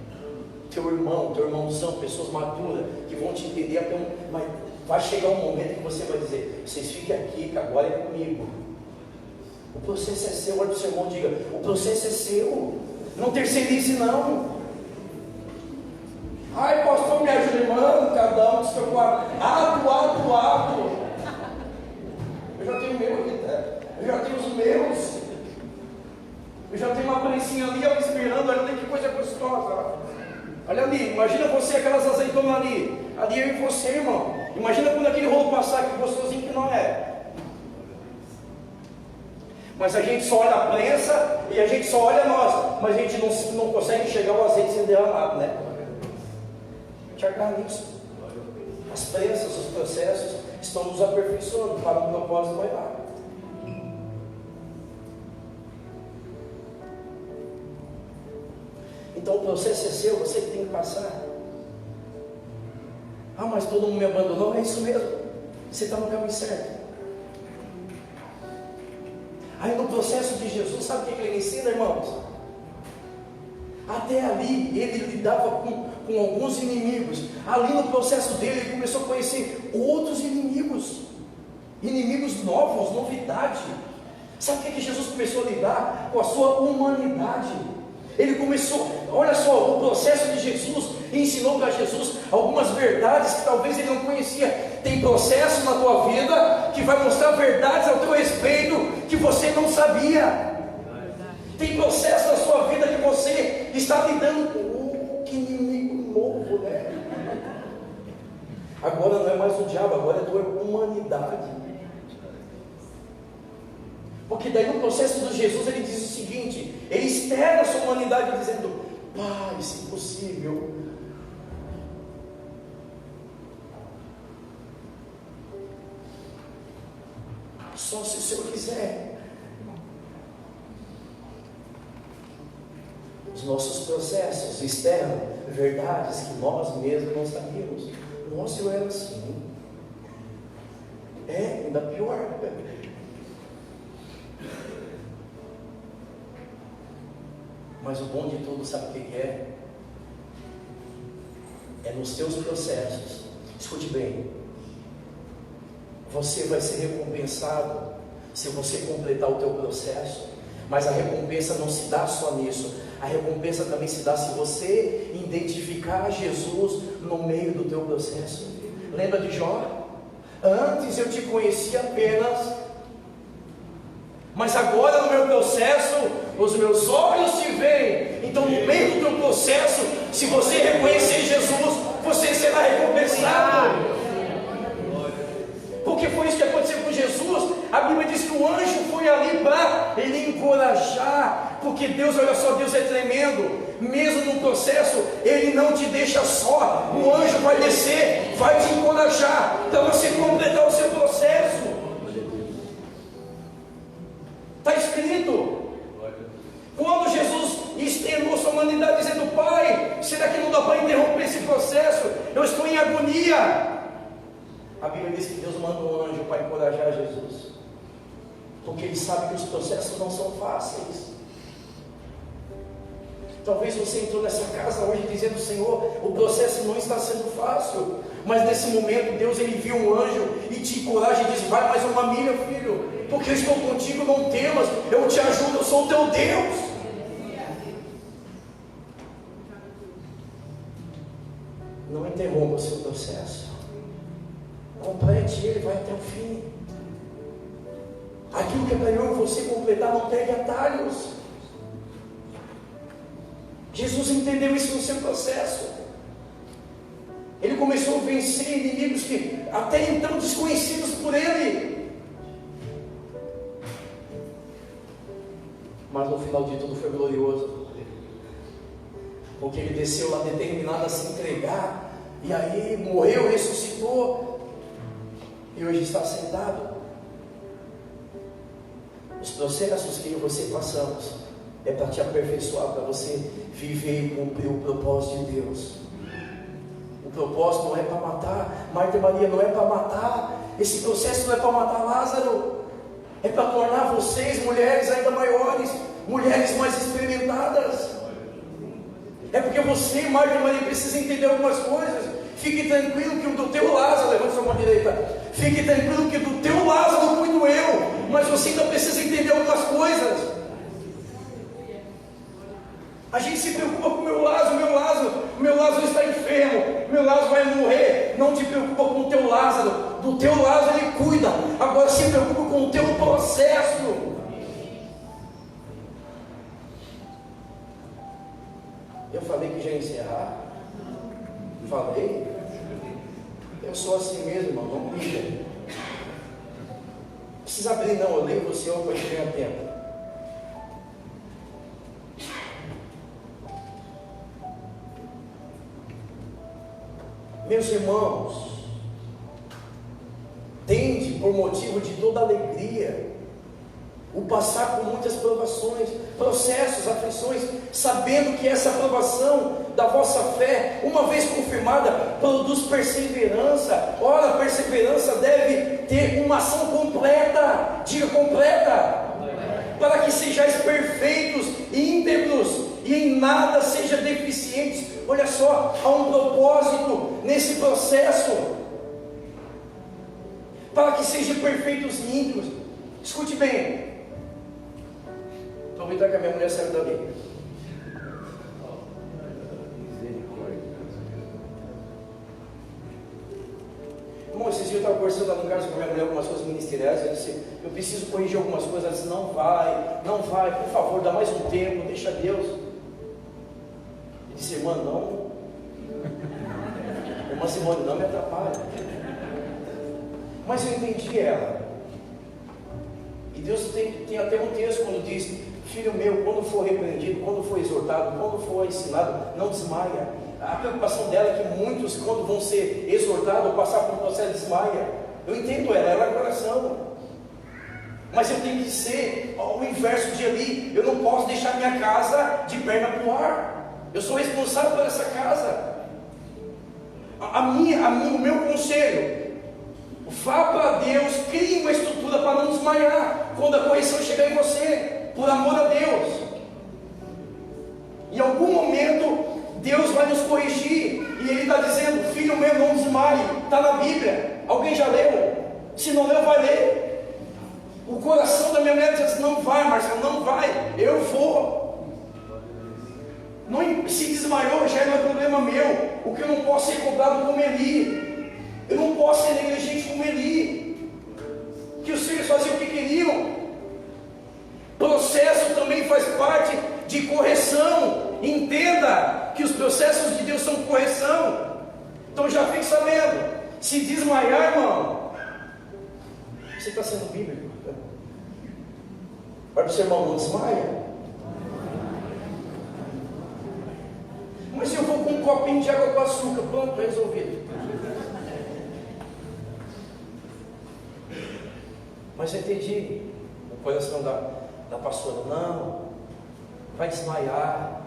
teu irmão, teu irmãozão, pessoas maduras que vão te entender até mas vai chegar um momento que você vai dizer: vocês fiquem aqui, que agora é comigo. O processo é seu. Olha para o seu irmão e diga: o processo é seu. Não terceirize, não. Ai, pastor, me ajuda, irmão. Cada um do seu ato. Eu já tenho o meu aqui, tá? Eu já tenho os meus. Eu já tenho uma prensinha ali, ó, esperando. Olha ali que coisa gostosa. Ó. Olha ali, imagina você, aquelas azeitonas ali. Ali eu e você, irmão. Imagina quando aquele rolo passar, que gostosinho que não é. Mas a gente só olha a prensa e a gente só olha nós. Mas a gente não consegue enxergar o azeite sendo derramado, né? Enxergar nisso. As prensas, os processos estão nos aperfeiçoando para um propósito maior. Então o processo é seu, você que tem que passar. Ah, mas todo mundo me abandonou. É isso mesmo, você está no caminho certo. Aí no processo de Jesus, sabe o que ele ensina, irmãos? Até ali ele lidava com alguns inimigos. Ali no processo dele ele começou a conhecer outros inimigos. Inimigos novos, novidade. Sabe o que Jesus começou a lidar? Com a sua humanidade. Ele começou, olha só, o processo de Jesus ensinou para Jesus algumas verdades que talvez ele não conhecia. Tem processo na tua vida que vai mostrar verdades ao teu respeito que você não sabia. Tem processo na sua vida que você está lidando com que inimigo novo, né? Agora não é mais o diabo, agora é a tua humanidade. Porque daí no processo de Jesus ele diz o seguinte, ele externa a sua humanidade dizendo: Pai, se possível, só se o Senhor quiser. Os nossos processos externam verdades que nós mesmos não sabíamos. Nossa, eu era assim. Ainda pior. Mas o bom de tudo, sabe o que é? É nos teus processos. Escute bem. Você vai ser recompensado se você completar o teu processo. Mas a recompensa não se dá só nisso. A recompensa também se dá se você identificar Jesus no meio do teu processo. Lembra de Jó? Antes eu te conhecia apenas, mas agora no meu processo, os meus olhos te veem. Então no meio do teu processo, se você reconhecer Jesus, você será recompensado. Porque foi isso que aconteceu com Jesus. A Bíblia diz que o anjo foi ali para ele encorajar. Porque Deus, olha só, Deus é tremendo. Mesmo no processo, Ele não te deixa só. O anjo vai descer, vai te encorajar para você completar o seu processo. Está escrito. Quando Jesus externou sua humanidade dizendo: Pai, será que não dá para interromper esse processo? Eu estou em agonia. A Bíblia diz que Deus manda um anjo para encorajar Jesus, porque Ele sabe que os processos não são fáceis. Talvez você entrou nessa casa hoje dizendo: Senhor, o processo não está sendo fácil. Mas nesse momento Deus ele viu um anjo e te encoraja e diz: vai mais uma milha, filho, porque eu estou contigo, não temas, eu te ajudo, eu sou o teu Deus. Não interrompa o seu processo. Complete ele, vai até o fim. Aquilo que é para eu e você completar, não pegue atalhos. Jesus entendeu isso no seu processo. Ele começou a vencer inimigos que até então desconhecidos por ele. Mas no final de tudo foi glorioso, porque ele desceu lá determinado a se entregar, e aí morreu, ressuscitou, e hoje está sentado. Os processos que eu e você passamos é para te aperfeiçoar, para você viver e cumprir o propósito de Deus. O propósito não é para matar Marta e Maria, não é para matar. Esse processo não é para matar Lázaro, é para tornar vocês mulheres ainda maiores, mulheres mais experimentadas. É porque você, Marta e Maria, precisa entender algumas coisas. Fique tranquilo que o do teu Lázaro, levanta sua mão direita. Fique tranquilo que do teu Lázaro cuido eu, mas você ainda precisa entender algumas coisas. se preocupa com o meu Lázaro, o meu Lázaro está enfermo, o meu Lázaro vai morrer. Não te preocupa com o teu Lázaro, do teu Lázaro ele cuida. Agora se preocupa com o teu processo. Eu falei que já ia encerrar? Falei? Eu sou assim mesmo, irmão, não briga. Não precisa abrir não, eu leio você para a gente ganhar tempo. Meus irmãos, tende por motivo de toda alegria o passar por muitas provações, processos, aflições, sabendo que essa provação da vossa fé, uma vez confirmada, produz perseverança. Ora, a perseverança deve ter uma ação completa, diga completa, para que sejais perfeitos e íntegros e em nada seja deficientes. Olha só, há um propósito nesse processo, para que sejam perfeitos e íntegros. Escute bem. Aproveitar que a minha mulher saiu dali. Irmão, esses dias eu estava conversando lá em casa com a minha mulher algumas coisas ministeriais. Eu disse, eu preciso corrigir algumas coisas. Ela disse, não vai, por favor, dá mais um tempo, deixa Deus. Eu disse, irmã, não. Irmã Simone, não me atrapalha. Mas eu entendi ela. E Deus tem até um texto quando diz, filho meu, quando for repreendido, quando for exortado, quando for ensinado, não desmaia. A preocupação dela é que muitos, quando vão ser exortados ou passar por um processo, desmaia. Eu entendo ela é coração. Mas eu tenho que ser o inverso de ali. Eu não posso deixar minha casa de perna para o ar. Eu sou responsável por essa casa. O meu conselho: vá para Deus, crie uma estrutura para não desmaiar quando a correção chegar em você, por amor a Deus. Em algum momento Deus vai nos corrigir, e Ele está dizendo, filho meu, não desmaie. Está na Bíblia, alguém já leu? Se não leu, vai ler. O coração da minha mulher diz assim, não vai, Marcelo, não vai, eu vou. Não, se desmaiou, já não é problema meu. O que eu não posso ser cobrado como Eli, eu não posso ser negligente como Eli, que os filhos faziam o que queriam. Processo também faz parte de correção. Entenda que os processos de Deus são correção. Então já fique sabendo, se desmaiar, irmão, você está sendo bíblico. Vai para o seu irmão, não desmaia. Mas eu vou com um copinho de água com açúcar, pronto, resolvido. Mas eu entendi o coração da pastora, não, vai desmaiar.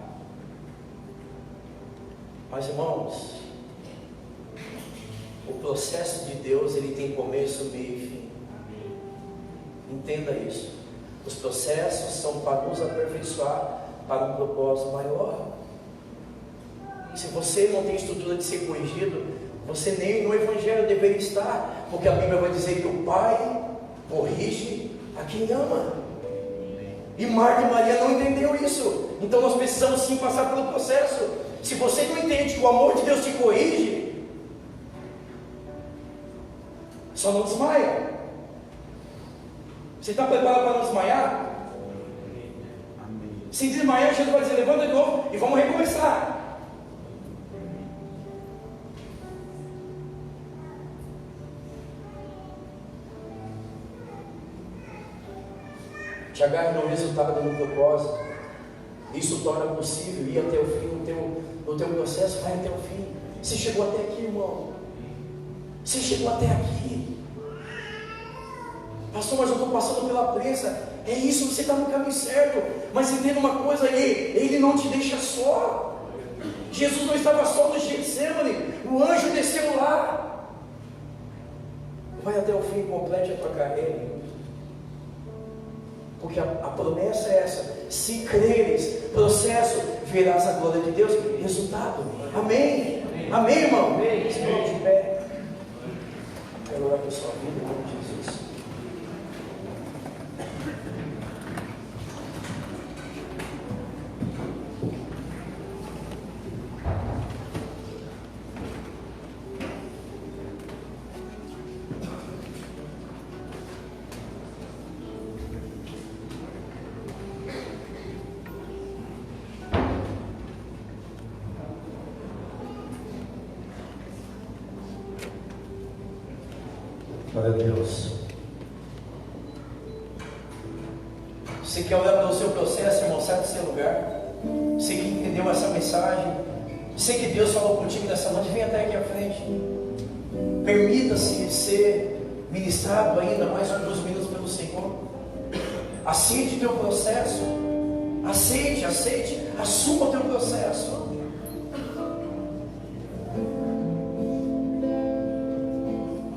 Mas irmãos, o processo de Deus, ele tem começo, meio e fim. Entenda isso. Os processos são para nos aperfeiçoar para um propósito maior. Se você não tem estrutura de ser corrigido, você nem no Evangelho deveria estar, porque a Bíblia vai dizer que o Pai corrige a quem ama. E Marta e Maria não entenderam isso. Então nós precisamos sim passar pelo processo. Se você não entende que o amor de Deus te corrige, só não desmaia. Você está preparado para não desmaiar? Se desmaiar, Jesus vai dizer, levanta de novo e vamos recomeçar. Te agarre no resultado no propósito. Isso torna possível ir até o fim no teu processo. Vai até o fim. Você chegou até aqui, irmão. Você chegou até aqui. Pastor, mas eu estou passando pela prensa. É isso, você está no caminho certo. Mas entenda uma coisa aí, Ele não te deixa só. Jesus não estava só no Getsemane. O anjo desceu lá. Vai até o fim, complete a tua carreira. Porque a promessa é essa: se creres, processo, verás a glória de Deus, resultado. Amém? Amém, irmão? Amém. Se coloque de pé. Quero orar por sua vida, em nome de Jesus. Glória a Deus. Você quer olhar pelo seu processo, irmão, sai do seu lugar. Você que entendeu essa mensagem, você que Deus falou contigo nessa noite, vem até aqui à frente. Permita-se ser ministrado ainda mais uns minutos pelo Senhor. Aceite o teu processo. Aceite, assuma o teu processo.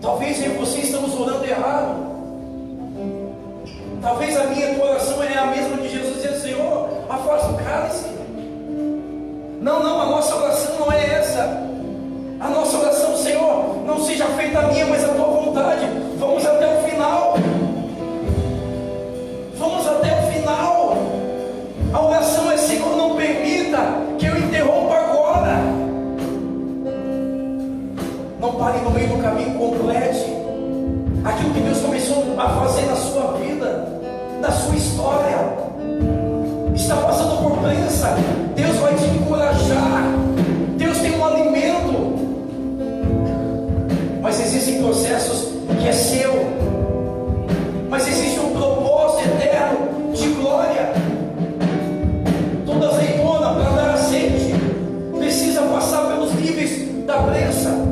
Talvez eu e você estamos orando errado. Talvez a minha oração é a mesma de Jesus, dizendo: Senhor, afasta o cálice. Não, a nossa oração não é essa. A nossa oração: Senhor, não seja feita a minha, mas a tua vontade. Vamos até o final. Vamos até o final. A oração é: Senhor, não permita que eu interrompa agora. Não pare no meio do caminho, complete aquilo que Deus começou a fazer na sua vida, na sua história. Está passando por prensa, Deus vai te encorajar. Deus tem um alimento, mas existem processos que é seu, mas existe um propósito eterno de glória. Toda azeitona, para dar azeite, precisa passar pelos níveis da prensa.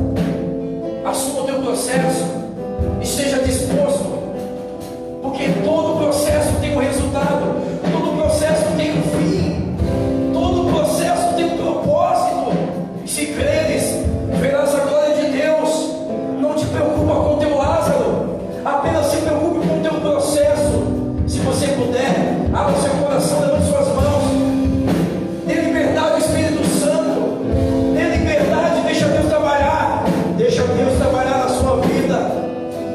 Assuma o teu processo, esteja disposto, porque todo processo tem um resultado, todo processo tem um fim, todo processo tem um propósito. E se creres, verás a glória de Deus. Não te preocupa com o teu Lázaro, apenas se preocupe com o teu processo. Se você puder, abra seu coração, levante suas mãos, dê liberdade ao Espírito Santo, dê liberdade, deixa Deus trabalhar, deixa Deus trabalhar na sua vida,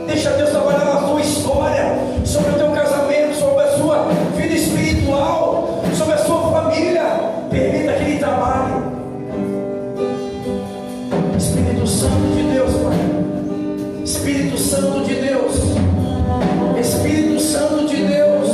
deixa Deus trabalhar na sua história, sobre o teu casamento, sobre a sua vida espiritual, sobre a sua família. Permita que Ele trabalhe. Espírito Santo de Deus, Pai. Espírito Santo de Deus. Espírito Santo de Deus.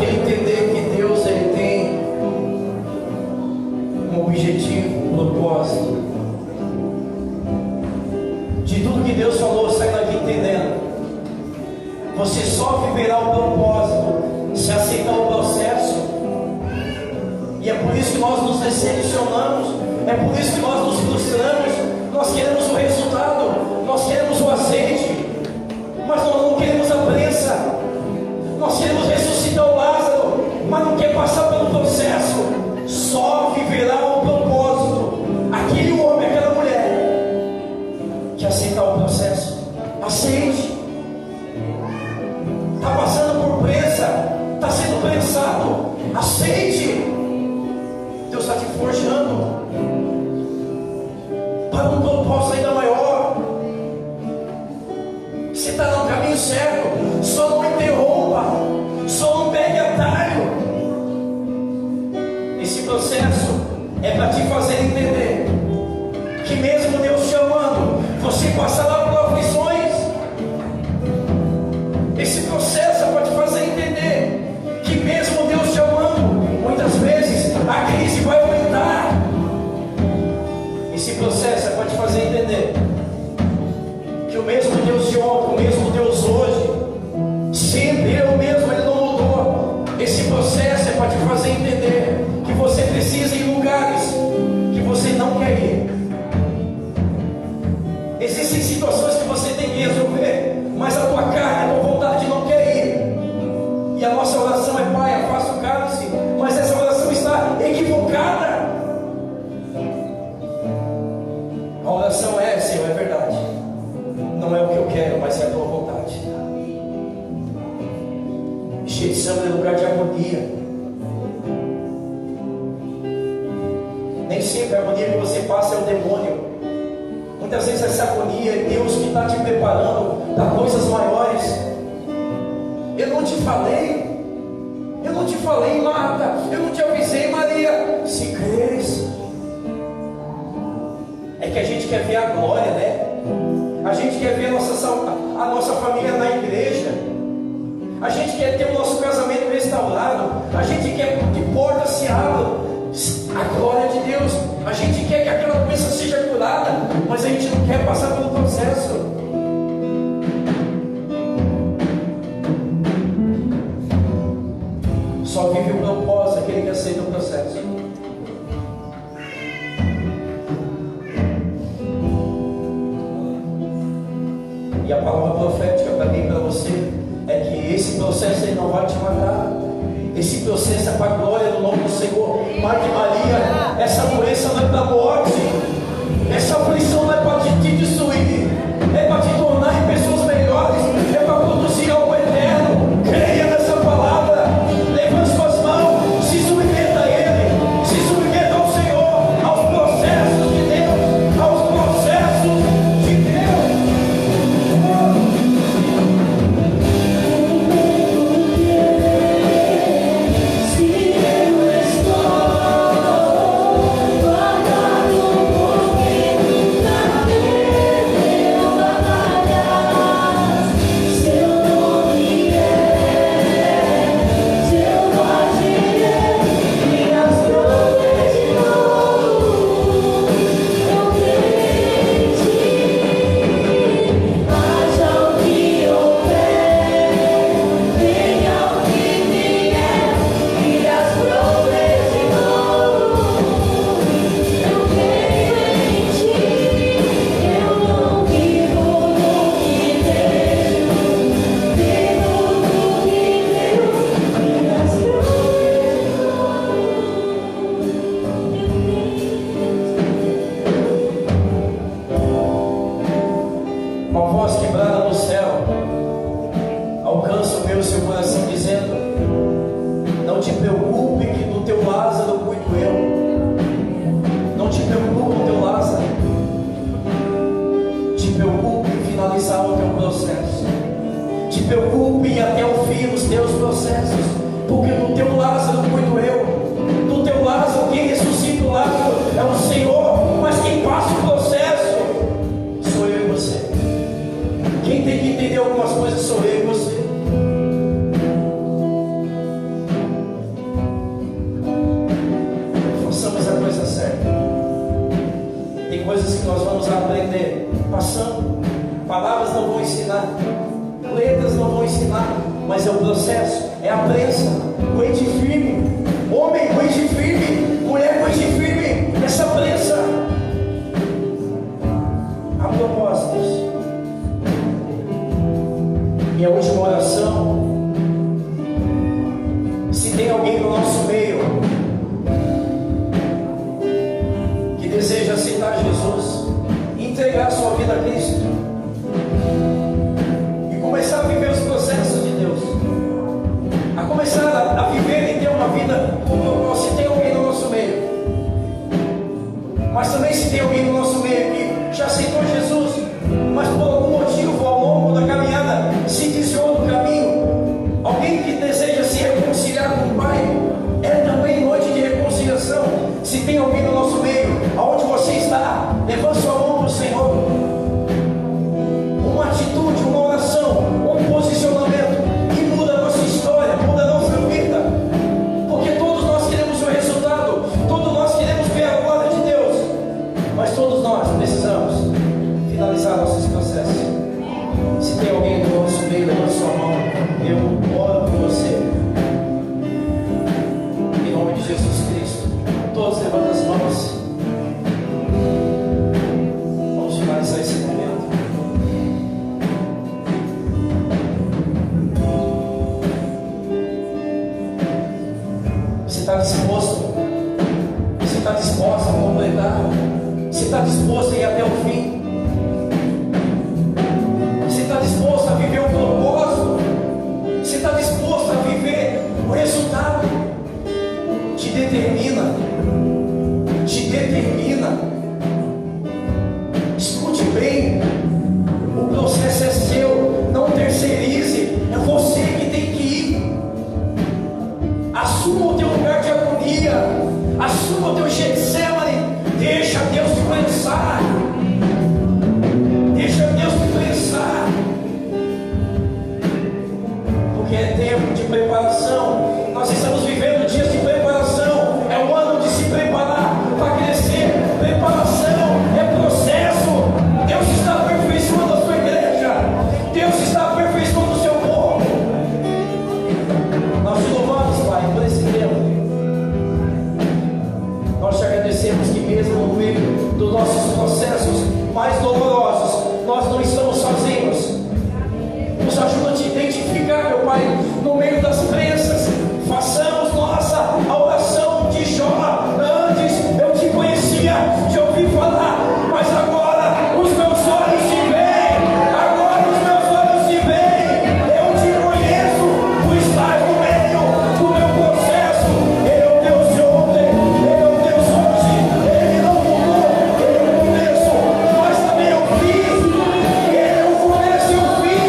que entender que Deus ele tem um objetivo, um propósito. De tudo que Deus falou, sai daqui entendendo. Você só viverá o propósito se aceitar o processo. E é por isso que nós nos decepcionamos, é por isso que nós nos frustramos. Nós queremos o resultado, nós queremos o azeite, mas nós não queremos a prensa. Nós queremos ressuscitar o Lázaro, mas não quer passar pelo processo. Só viverá o propósito aquele homem, aquela mulher que aceitar o processo. Aceite. Está passando por prensa, está sendo prensado. Aceite. Deus está te forjando para um propósito ainda maior. Você está no caminho certo. Só não interrompa, só não pegue atalho. Esse processo é para te fazer entender que mesmo Deus te amando, você passará por aflições. Esse processo é para te fazer entender que mesmo Deus te amando, muitas vezes a crise vai aumentar. Esse processo é para te fazer entender que o mesmo Deus de ontem, o mesmo Deus hoje, sempre é o mesmo, Ele não mudou. Esse processo é para te fazer entender que você precisa ir em lugares que você não quer ir. Existem situações que você tem que resolver, mas a tua carne, a tua vontade não quer ir. E a nossa oração é: Pai, afasta o cálice. Mas essa oração está equivocada. A oração é: Senhor, é verdade, não é o que eu quero, mas é a tua vontade. Getsemane é lugar de agonia. Nem sempre a agonia que você passa é o demônio. Muitas vezes essa agonia é Deus que está te preparando para coisas maiores. Eu não te falei, Marta, eu não te avisei, Maria. Se creres, é que a gente quer ver a glória, né? A gente quer ver a nossa família na igreja. A gente quer ter o nosso casamento restaurado. A gente quer que portas se abram. A glória de Deus. A gente quer que aquela doença seja curada, mas a gente não quer passar pelo processo. Só vive o propósito aquele que aceita o processo. E a palavra profética para mim e para você é que esse processo ele não vai te matar. Esse processo é para a glória do nome do Senhor. Marta e Maria, essa doença não é para a morte. Essa aflição não é para te destruir. É para te tornar em pessoas melhores. É para produzir algo eterno. Creia nessa palavra. Levante suas mãos. Se submeta a Ele. Se submeta ao Senhor. Aos processos de Deus. Aos processos de Deus. mas é o processo, é a prensa. Aguente firme, homem, aguente firme, mulher, aguente firme, essa prensa. A propósitos, minha última oração, se tem alguém no nosso meio que deseja aceitar Jesus, entregar a sua vida a Cristo e começar a viver os processos de Deus, a começar a viver e ter uma vida, se tem alguém no nosso meio, mas também se tem alguém no nosso meio que já aceitou Jesus, mas por algum motivo ao longo da caminhada se desviou do caminho, alguém que deseja se reconciliar com o Pai, é também noite de reconciliação. Se tem alguém no nosso meio, aonde você está, levante sua mão para o Senhor, uma atitude, uma oração, um posicionamento que muda a nossa história, muda a nossa vida, porque todos nós queremos o resultado, todos nós queremos ver a glória de Deus, mas todos nós precisamos finalizar nossos processos. Se tem alguém no nosso meio, levante sua mão, eu oro por você, em nome de Jesus Cristo. Todos levantam as mãos. Vamos finalizar esse momento. Você está disposto? Você está disposto a completar? Você está disposto a ir até o fim? Você está disposto a viver o propósito? Você está disposto a viver o resultado? Te determina. Te determina. Escute bem. O processo é seu. Não terceirize. É você que tem que ir. Assuma o teu lugar de agonia. Assuma o teu Getsemane. Deixa Deus te prensar. Deixa Deus te prensar. Porque é tempo de preparação. Nós estamos vivendo dias de preparação. É um ano de se preparar para crescer. Preparação é processo. Deus está aperfeiçoando a sua igreja. Deus está aperfeiçoando o seu povo. Nós te louvamos, Pai, por esse tempo. Nós te agradecemos que mesmo no meio dos nossos processos mais dolorosos, nós não estamos sozinhos. Nos ajuda a te identificar, meu Pai, no meio das prensas. Façamos nossa a oração de Jó. Antes eu te conhecia, te ouvi falar, mas agora os meus olhos te veem. Agora os meus olhos te veem. Eu te conheço, tu estás no meio do meu processo. Ele é o Deus de ontem, Ele é o Deus hoje. Ele não mudou, Ele é o começo, mas também é o fim. Ele é o começo e o fim.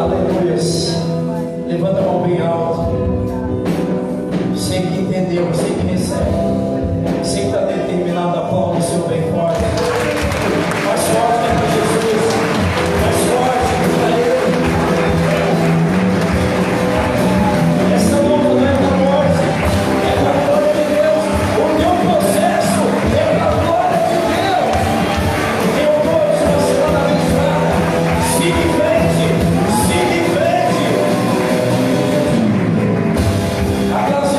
Aleluias. Levanta a mão bem alto. Você que entendeu, você